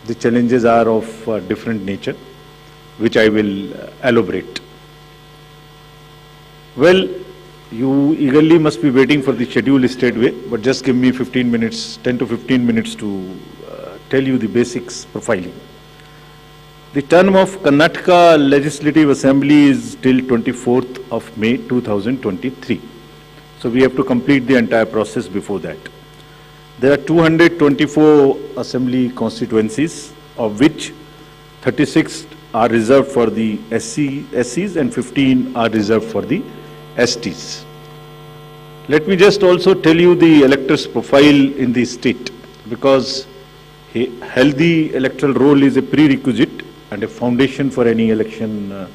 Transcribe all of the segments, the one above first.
The challenges are of different nature, which I will elaborate. Well, you eagerly must be waiting for the schedule straightway, but just give me 15 minutes, 10 to 15 minutes to tell you the basics profiling. The term of Karnataka Legislative Assembly is till 24th of May 2023. So we have to complete the entire process before that. There are 224 assembly constituencies, of which 36 are reserved for the SCs and 15 are reserved for the STs. Let me just also tell you the electors' profile in the state, because a healthy electoral roll is a prerequisite and a foundation for any election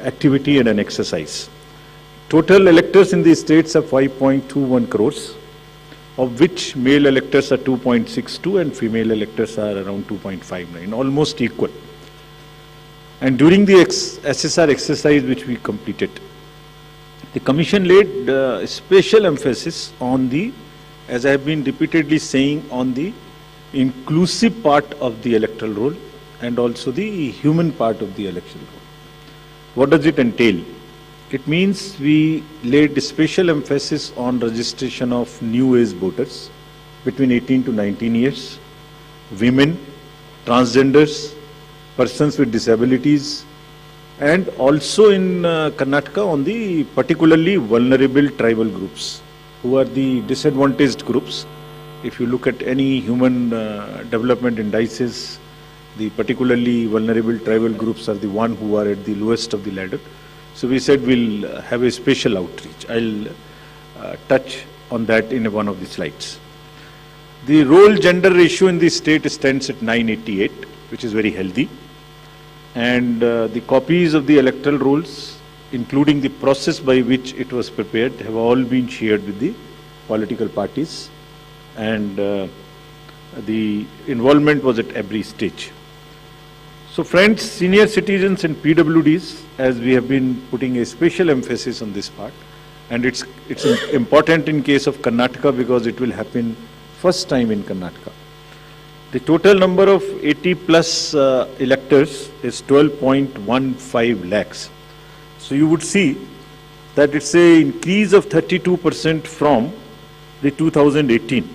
activity and an exercise. Total electors in the states are 5.21 crores, of which male electors are 2.62 and female electors are around 2.59, almost equal. And during the SSR exercise which we completed, the Commission laid special emphasis on the, as I have been repeatedly saying, on the inclusive part of the electoral roll and also the human part of the electoral roll. What does it entail? It means we laid special emphasis on registration of new age voters between 18 to 19 years, women, transgenders, persons with disabilities, and also in Karnataka on the particularly vulnerable tribal groups, who are the disadvantaged groups. If you look at any human development indices, the particularly vulnerable tribal groups are the one who are at the lowest of the ladder. So we said we'll have a special outreach. I'll touch on that in one of the slides. The role gender ratio in the state stands at 988, which is very healthy. And the copies of the electoral rolls, including the process by which it was prepared, have all been shared with the political parties. And the involvement was at every stage. So friends, senior citizens and PWDs, as we have been putting a special emphasis on this part, and it's important in case of Karnataka because it will happen first time in Karnataka. The total number of 80 plus electors is 12.15 lakhs. So you would see that it's an increase of 32% from the 2018,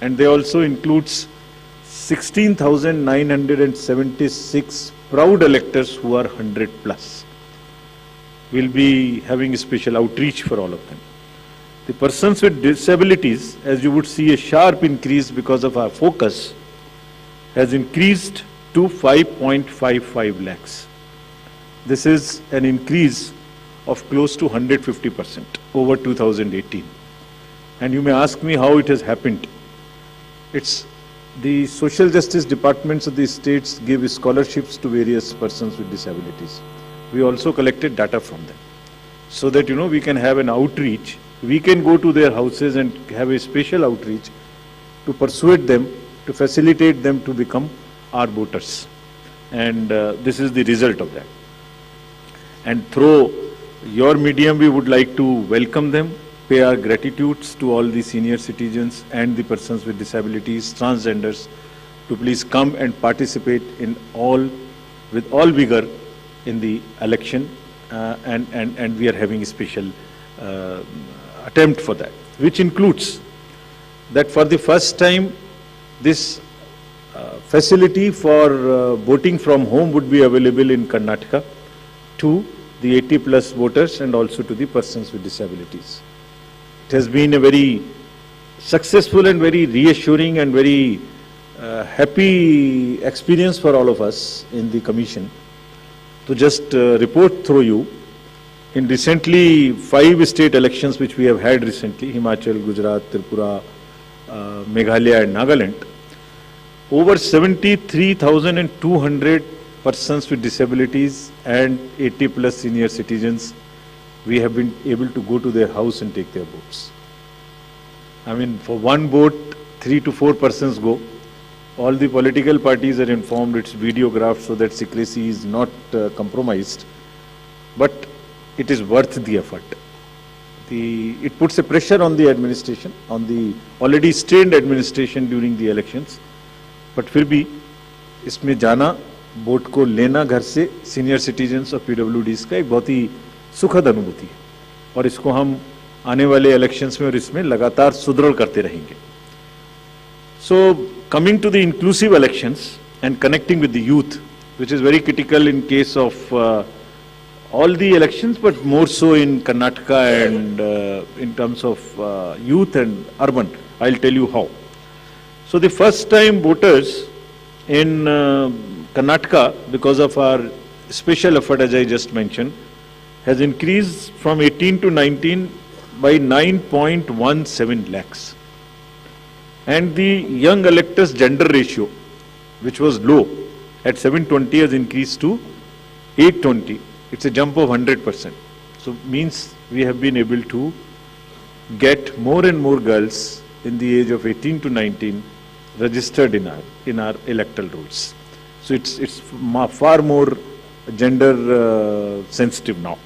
and they also includes 16,976 proud electors who are 100 plus. We'll be having a special outreach for all of them. The persons with disabilities, as you would see, a sharp increase because of our focus, has increased to 5.55 lakhs. This is an increase of close to 150% over 2018. And you may ask me how it has happened. It's the social justice departments of the states give scholarships to various persons with disabilities. We also collected data from them so that, we can have an outreach. We can go to their houses and have a special outreach to persuade them, to facilitate them to become our voters. And this is the result of that. And through your medium, we would like to welcome them, pay our gratitudes to all the senior citizens and the persons with disabilities, transgenders, to please come and participate in with all vigor in the election, and we are having a special attempt for that, which includes that for the first time this facility for voting from home would be available in Karnataka to the 80 plus voters and also to the persons with disabilities. It has been a very successful and very reassuring and very happy experience for all of us in the Commission. To just report through you, in recently 5 state elections which we have had recently, Himachal, Gujarat, Tripura, Meghalaya and Nagaland, over 73,200 persons with disabilities and 80 plus senior citizens, we have been able to go to their house and take their votes. I mean, for one vote, 3 to 4 persons go. All the political parties are informed, it's videographed so that secrecy is not compromised. But it is worth the effort. It puts a pressure on the administration, on the already strained administration during the elections. But फिर भी इसमें जाना, vote को लेना घर से senior citizens और पीडब्ल्यूडीज का एक बहुत ही सुखद अनुभूति है और इसको हम आने वाले इलेक्शंस में और इसमें लगातार सुदृढ़ करते रहेंगे. So coming to the inclusive elections and connecting with the youth, which is very critical in case of all the elections, but more so in Karnataka and in terms of youth and urban. I'll tell you how. So the first time voters in Karnataka, because of our special effort as I just mentioned, has increased from 18 to 19 by 9.17 lakhs. And the young electors gender ratio, which was low at 720, has increased to 820. It's a jump of 100%. So means we have been able to get more and more girls in the age of 18 to 19 registered in our electoral rolls. So it's far more gender sensitive now.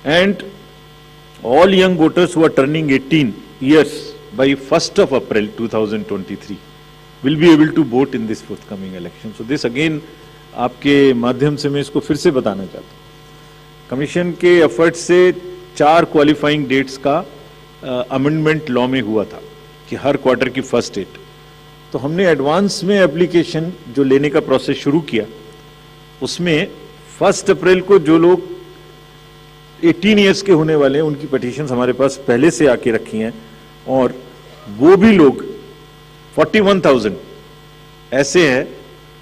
And all young voters who are turning 18 years by 1st of April 2023 will be able to vote in this forthcoming election. So this again आपके माध्यम से मैं इसको फिर से बताना चाहता हूँ. कमीशन के एफर्ट से 4 क्वालिफाइंग डेट्स का अमेंडमेंट लॉ में हुआ था कि हर क्वार्टर की फर्स्ट डेट. तो हमने एडवांस में एप्लीकेशन जो लेने का प्रोसेस शुरू किया, उसमें 1 अप्रैल को जो लोग 18 इयर्स के होने वाले हैं उनकी पिटीशंस हमारे पास पहले से आके रखी हैं और वो भी लोग 41,000 ऐसे हैं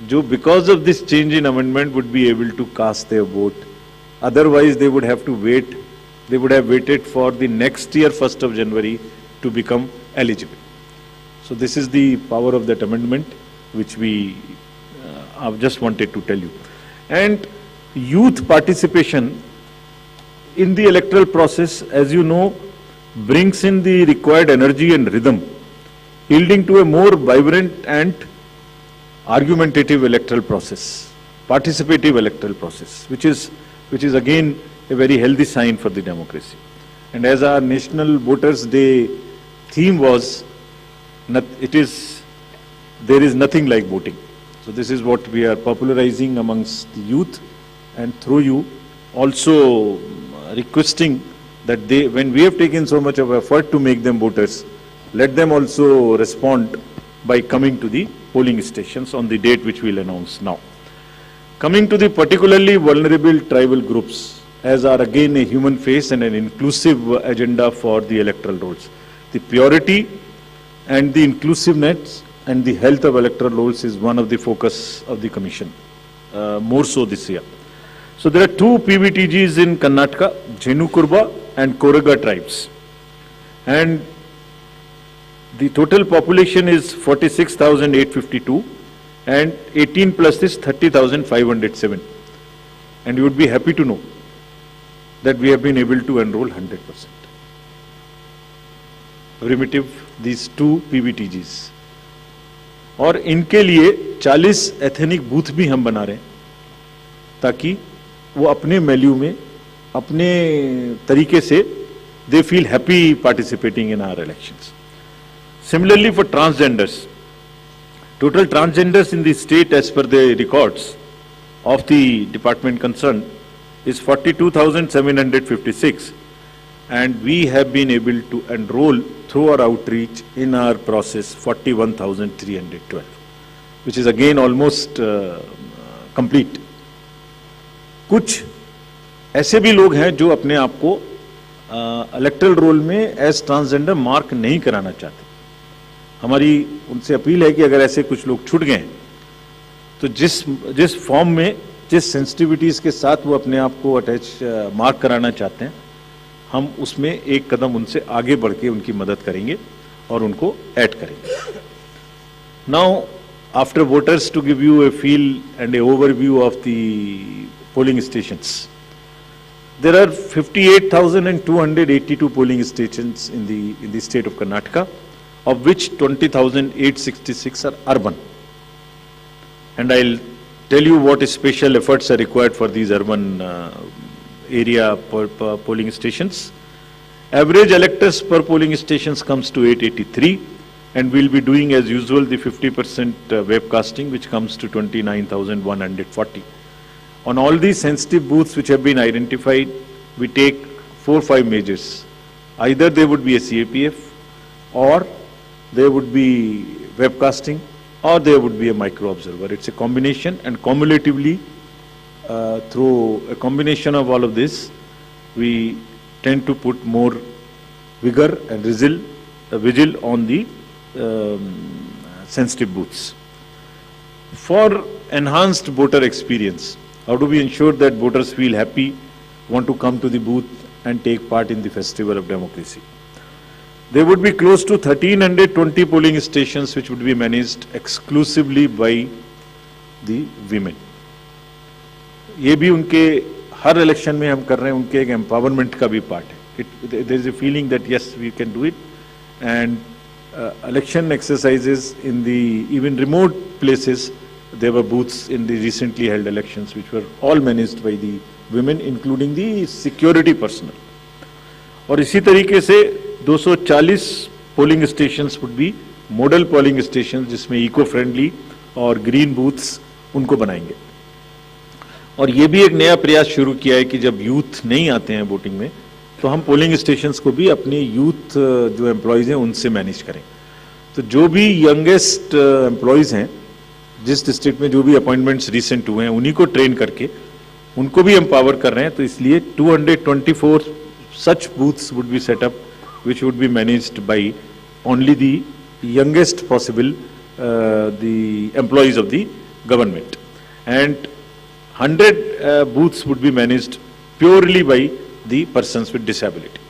जो because of this change in amendment would be able to cast their vote. Otherwise they would have to wait, they would have waited for the next year 1st of January to become eligible. So this is the power of that amendment which we I've just wanted to tell you. And youth participation in the electoral process, as you know, brings in the required energy and rhythm, yielding to a more vibrant and argumentative electoral process, participative electoral process, which is again a very healthy sign for the democracy. And as our National Voters Day theme was, there is nothing like voting. So this is what we are popularizing amongst the youth, and through you also requesting that when we have taken so much of effort to make them voters, let them also respond by coming to the polling stations on the date which we'll announce now. Coming to the particularly vulnerable tribal groups, as are again a human face and an inclusive agenda for the electoral rolls. The purity and the inclusiveness and the health of electoral rolls is one of the focus of the Commission, more so this year. So there are 2 PVTGs in Karnataka, Jhenukurba and Koraga tribes. And the total population is 46,852 and 18 plus is 30,507. And you would be happy to know that we have been able to enroll 100%. Primitive, these 2 PVTGs. और इनके लिए 40 ethnic booth भी हम बना रहे हैं ताकि वो अपने वैल्यू में अपने तरीके से they feel happy participating in our elections. Similarly for transgenders, total transgenders in the state as per the records of the department concerned is 42,756, and we have been able to enroll through our outreach in our process 41,312, which is again almost complete. कुछ ऐसे भी लोग हैं जो अपने आप को electoral roll में एज ट्रांसजेंडर मार्क नहीं कराना चाहते. हमारी उनसे अपील है कि अगर ऐसे कुछ लोग छूट गए तो जिस फॉर्म में जिस सेंसिटिविटीज के साथ वो अपने आप को अटैच मार्क कराना चाहते हैं, हम उसमें एक कदम उनसे आगे बढ़ के उनकी मदद करेंगे और उनको ऐड करेंगे. Now after voters to give you a feel and a overview of the polling stations, there are 58,282 polling stations in the state of Karnataka, of which 20,866 are urban. And I'll tell you what special efforts are required for these urban area polling stations. Average electors per polling stations comes to 883, and we'll be doing as usual the 50% webcasting, which comes to 29,140. On all these sensitive booths which have been identified, we take 4 or 5 measures. Either there would be a CAPF, or there would be webcasting, or there would be a micro observer. It's a combination, and cumulatively, through a combination of all of this, we tend to put more vigor and vigil on the sensitive booths. For enhanced voter experience, how do we ensure that voters feel happy, want to come to the booth and take part in the festival of democracy? There would be close to 1,320 polling stations which would be managed exclusively by the women. ये भी उनके हर election में हम कर रहे हैं, उनके एक एम्पावरमेंट का भी पार्ट है. There is a feeling that yes, we can do it, and election exercises in the even remote places, there were booths in the recently held elections which were all managed by the women, including the security personnel. और इसी तरीके से 240 polling stations would be model polling station, जिसमें eco friendly और green booths उनको बनाएंगे. और ये भी एक नया प्रयास शुरू किया है कि जब यूथ नहीं आते हैं वोटिंग में, तो हम पोलिंग स्टेशंस को भी अपने यूथ जो एम्प्लॉयज़ हैं उनसे मैनेज करें. तो जो भी यंगेस्ट एम्प्लॉयज़ हैं, जिस डिस्ट्रिक्ट में जो भी अपॉइंटमेंट्स रिसेंट हुए हैं, उन्हीं को ट्रेन करके उनको भी एम्पावर कर रहे हैं. तो इसलिए 224 such booths would be set up, which would be managed by only the youngest possible the employees of the government, and 100 booths would be managed purely by the persons with disability.